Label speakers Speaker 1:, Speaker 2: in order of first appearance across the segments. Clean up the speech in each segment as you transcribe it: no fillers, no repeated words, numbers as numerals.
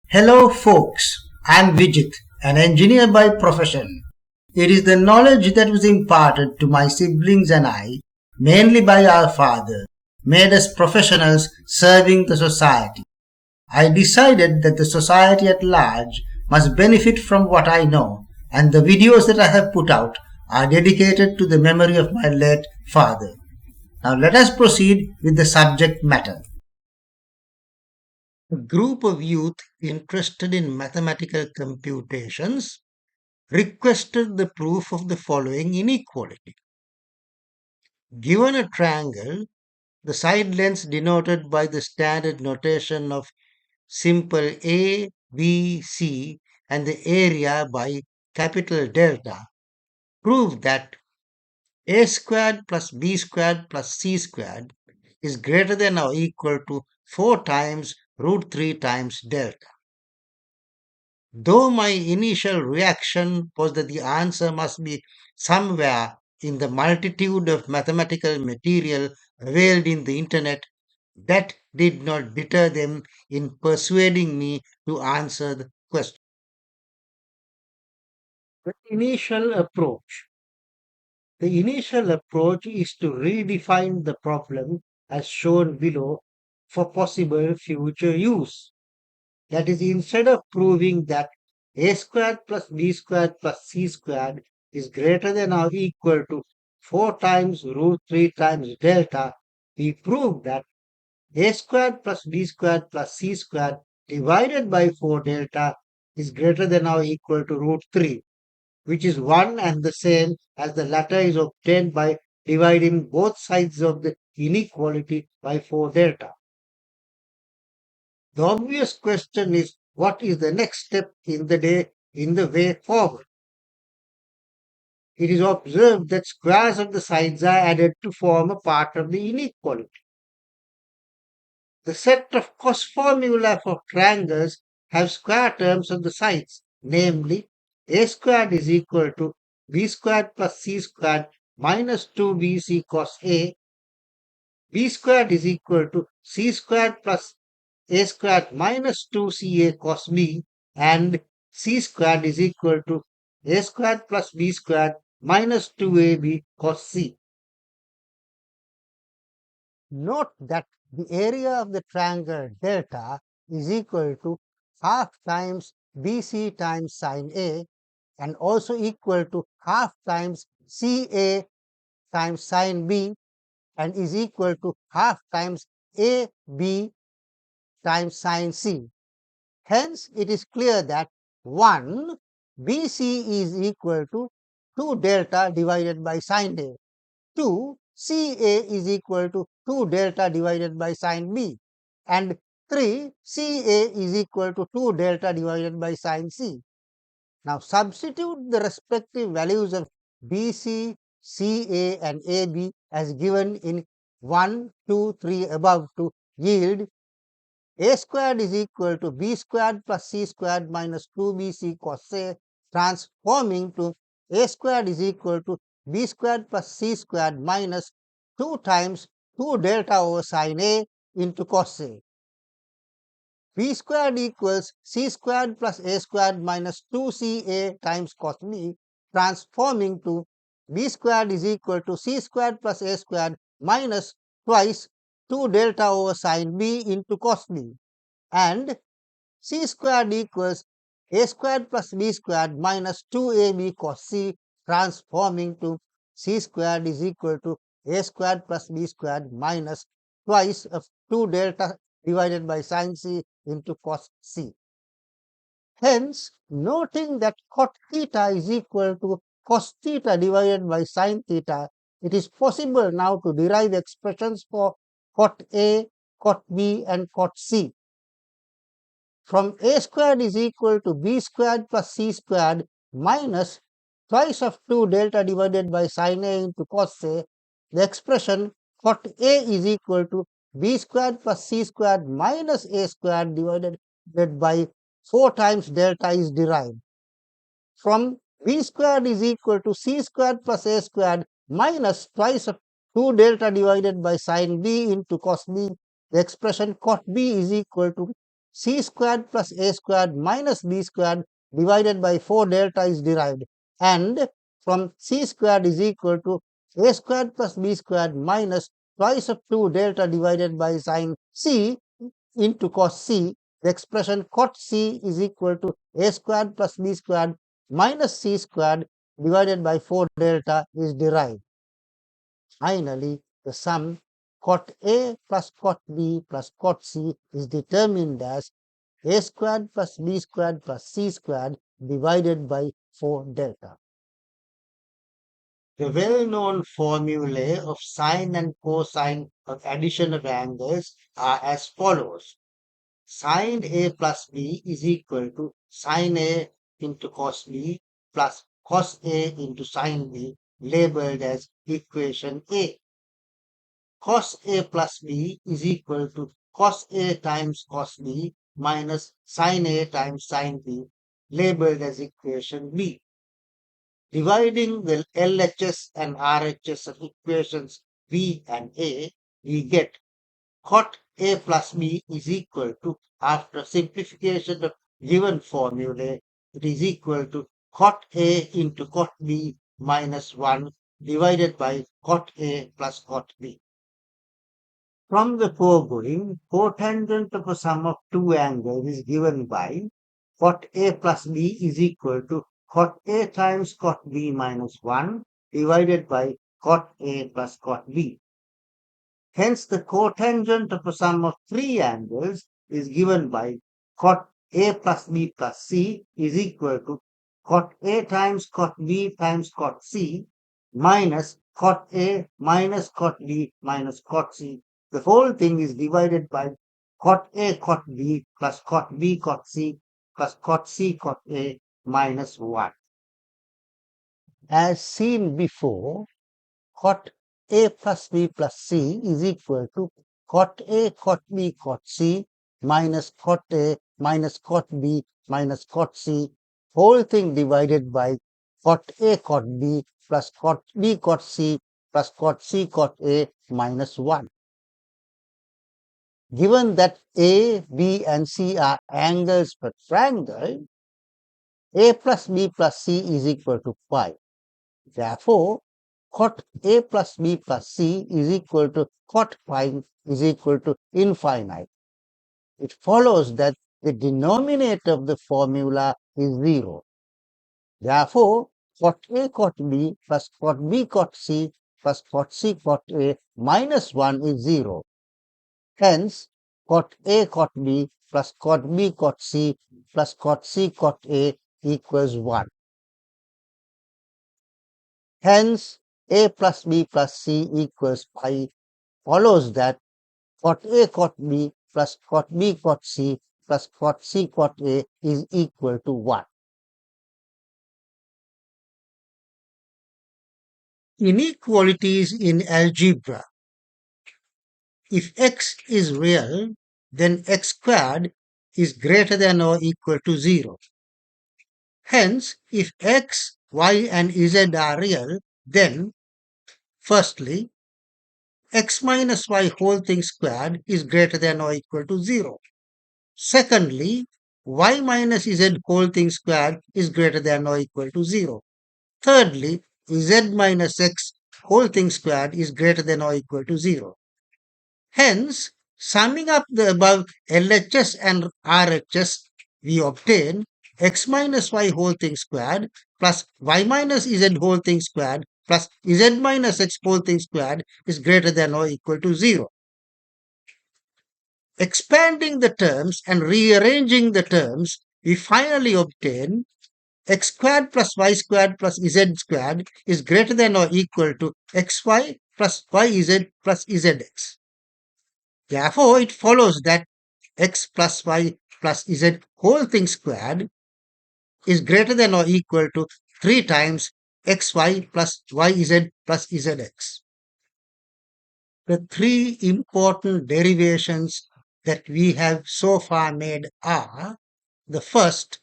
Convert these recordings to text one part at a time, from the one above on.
Speaker 1: Hello, folks. I'm Vijit, an engineer by profession. It is the knowledge that was imparted to my siblings and I, mainly by our father, made us professionals serving the society. I decided that the society at large must benefit from what I know, and the videos that I have put out are dedicated to the memory of my late father. Now let us proceed with the subject matter. A group of youth interested in mathematical computations requested the proof of the following inequality. Given a triangle, the side lengths denoted by the standard notation of simple A, B, C, and the area by capital delta, prove that A squared plus B squared plus C squared is greater than or equal to 4 times root 3 times delta. Though my initial reaction was that the answer must be somewhere in the multitude of mathematical material availed in the internet, that did not deter them in persuading me to answer the question. The initial approach. The initial approach is to redefine the problem as shown below for possible future use. That is, instead of proving that a squared plus b squared plus c squared is greater than or equal to 4 times root 3 times delta, we prove that a squared plus b squared plus c squared divided by 4 delta is greater than or equal to root 3, which is one and the same as the latter is obtained by dividing both sides of the inequality by 4 delta. The obvious question is, what is the next step in the way forward? It is observed that squares of the sides are added to form a part of the inequality. The set of cos formula for triangles have square terms on the sides, namely a squared is equal to b squared plus c squared minus 2bc cos a, b squared is equal to c squared plus a squared minus 2ca cos b, and c squared is equal to a squared plus b squared minus 2ab cos c. Note that the area of the triangle delta is equal to half times bc times sine a and also equal to half times ca times sine b and is equal to half times ab times sine c. Hence, it is clear that 1 BC is equal to 2 delta divided by sine A. 2 CA is equal to 2 delta divided by sine B. And 3 CA is equal to 2 delta divided by sine C. Now, substitute the respective values of BC, CA, and AB as given in 1, 2, 3 above to yield a squared is equal to b squared plus c squared minus 2bc cos a, transforming to a squared is equal to b squared plus c squared minus 2 times 2 delta over sine a into cos a. B squared equals c squared plus a squared minus 2ca times cos b, transforming to b squared is equal to c squared plus a squared minus twice 2 delta over sine b into cos b, and c squared equals a squared plus b squared minus 2ab cos c, transforming to c squared is equal to a squared plus b squared minus twice of 2 delta divided by sine c into cos c. Hence, noting that cot theta is equal to cos theta divided by sine theta, it is possible now to derive expressions for cot A, cot B, and cot C. From a squared is equal to b squared plus c squared minus twice of 2 delta divided by sine a into cos a, the expression cot A is equal to b squared plus c squared minus a squared divided by 4 times delta is derived. From b squared is equal to c squared plus a squared minus twice of 2 delta divided by sine b into cos b, the expression cot b is equal to c squared plus a squared minus b squared divided by 4 delta is derived, and from c squared is equal to a squared plus b squared minus twice of 2 delta divided by sine c into cos c. The expression cot c is equal to a squared plus b squared minus c squared divided by 4 delta is derived. Finally, the sum cot A plus cot B plus cot C is determined as A squared plus B squared plus C squared divided by 4 delta. The well-known formulae of sine and cosine of addition of angles are as follows. Sine A plus B is equal to sine A into cos B plus cos A into sine B, labeled as equation A. Cos A plus B is equal to cos A times cos B minus sin A times sin B, labeled as equation B. Dividing the LHS and RHS of equations B and A, we get cot A plus B is equal to, after simplification of given formulae, it is equal to cot A into cot B minus 1 divided by cot A plus cot B. From the foregoing, cotangent of a sum of two angles is given by cot A plus B is equal to cot A times cot B minus 1 divided by cot A plus cot B. Hence, the cotangent of a sum of three angles is given by cot A plus B plus C is equal to cot A times cot B times cot C minus cot A minus cot B minus cot C. The whole thing is divided by cot A cot B plus cot B cot C plus cot C cot A minus 1. As seen before, cot A plus B plus C is equal to cot A cot B cot C minus cot A minus cot B minus cot C, whole thing divided by cot A cot B plus cot B cot C plus cot C cot A minus 1. Given that A, B and C are angles per triangle, A plus B plus C is equal to pi. Therefore, cot A plus B plus C is equal to cot pi is equal to infinite. It follows that the denominator of the formula is 0. Therefore, cot A cot B plus cot B cot C plus cot C cot A minus 1 is 0. Hence, cot A cot B plus cot B cot C plus cot C cot A equals 1. Hence, A plus B plus C equals pi follows that cot A cot B plus cot B cot C plus cot C cot A is equal to 1. Inequalities in algebra. If x is real, then x squared is greater than or equal to 0. Hence, if x, y and z are real, then firstly, x minus y whole thing squared is greater than or equal to 0. Secondly, y minus z whole thing squared is greater than or equal to 0. Thirdly, z minus x whole thing squared is greater than or equal to 0. Hence, summing up the above LHS and RHS, we obtain x minus y whole thing squared plus y minus z whole thing squared plus z minus x whole thing squared is greater than or equal to 0. Expanding the terms and rearranging the terms, we finally obtain x squared plus y squared plus z squared is greater than or equal to xy plus yz plus zx. Therefore, it follows that x plus y plus z whole thing squared is greater than or equal to 3 times xy plus yz plus zx. The three important derivations that we have so far made are: the first,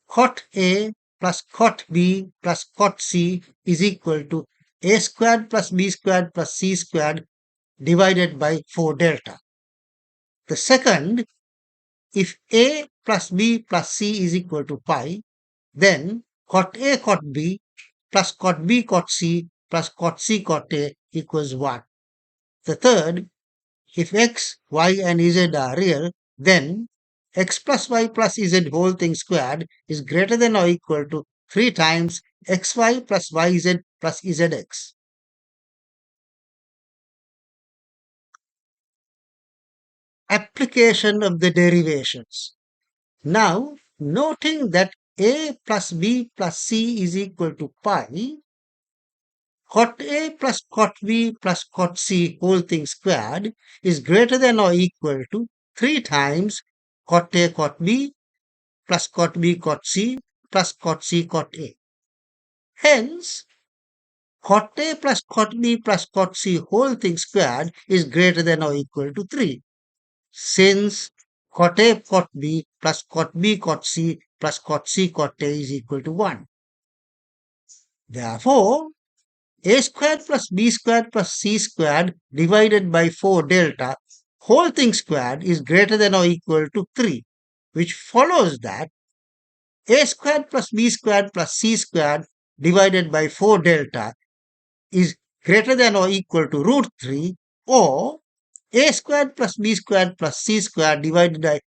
Speaker 1: cot A plus cot B plus cot C is equal to A squared plus B squared plus C squared divided by 4 delta. The second, if A plus B plus C is equal to pi, then cot A cot B plus cot B cot C plus cot C cot A equals 1. The third, if x, y and z are real, then x plus y plus z whole thing squared is greater than or equal to 3 times xy plus yz plus zx. Application of the derivations. Now, noting that a plus b plus c is equal to pi, cot A plus cot B plus cot C whole thing squared is greater than or equal to 3 times cot A cot B plus cot B cot C plus cot C cot A. Hence, cot A plus cot B plus cot C whole thing squared is greater than or equal to 3. Since cot A cot B plus cot B cot C plus cot C cot A is equal to 1. Therefore, a squared plus b squared plus c squared divided by 4 delta whole thing squared is greater than or equal to 3, which follows that a squared plus b squared plus c squared divided by 4 delta is greater than or equal to root 3, or a squared plus b squared plus c squared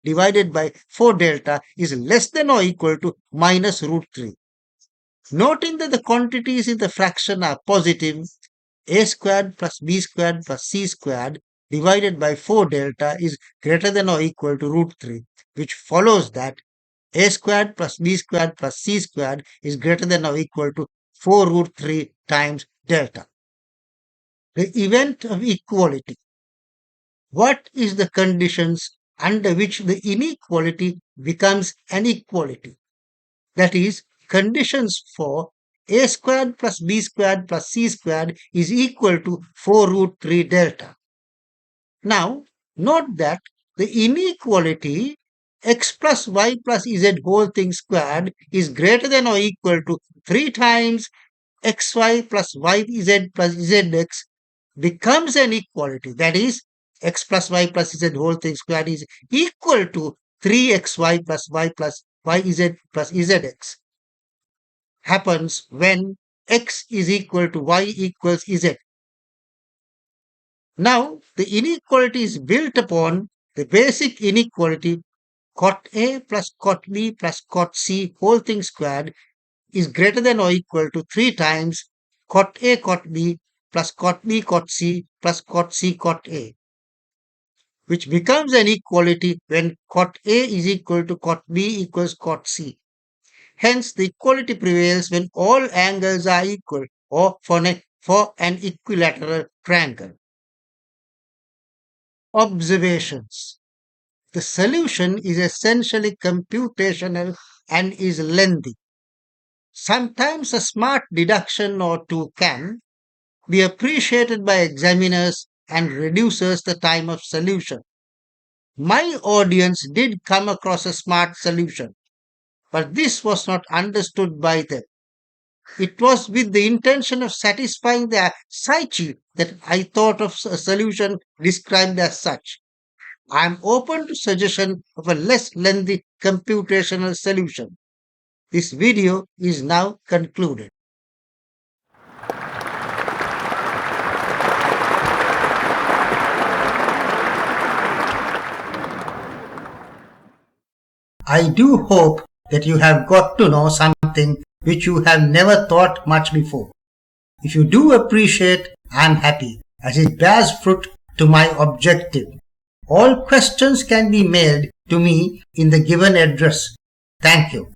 Speaker 1: divided by 4 delta is less than or equal to minus root 3. Noting that the quantities in the fraction are positive, a squared plus b squared plus c squared divided by 4 delta is greater than or equal to root 3, which follows that a squared plus b squared plus c squared is greater than or equal to 4 root 3 times delta. The event of equality. What is the conditions under which the inequality becomes an equality? That is, conditions for a squared plus b squared plus c squared is equal to 4 root 3 delta. Now, note that the inequality x plus y plus z whole thing squared is greater than or equal to 3 times xy plus yz plus zx becomes an equality. That is, x plus y plus z whole thing squared is equal to 3xy plus y plus yz plus zx. Happens when x is equal to y equals z. Now, the inequality is built upon the basic inequality cot A plus cot B plus cot C whole thing squared is greater than or equal to 3 times cot A cot B plus cot B cot C plus cot C cot A, which becomes an equality when cot A is equal to cot B equals cot C. Hence, the equality prevails when all angles are equal or for an equilateral triangle. Observations. The solution is essentially computational and is lengthy. Sometimes a smart deduction or two can be appreciated by examiners and reduces the time of solution. My audience did come across a smart solution, but this was not understood by them. It was with the intention of satisfying their psyche that I thought of a solution described as such. I am open to suggestion of a less lengthy computational solution. This video is now concluded. I do hope that you have got to know something which you have never thought much before. If you do appreciate, I am happy, as it bears fruit to my objective. All questions can be mailed to me in the given address. Thank you.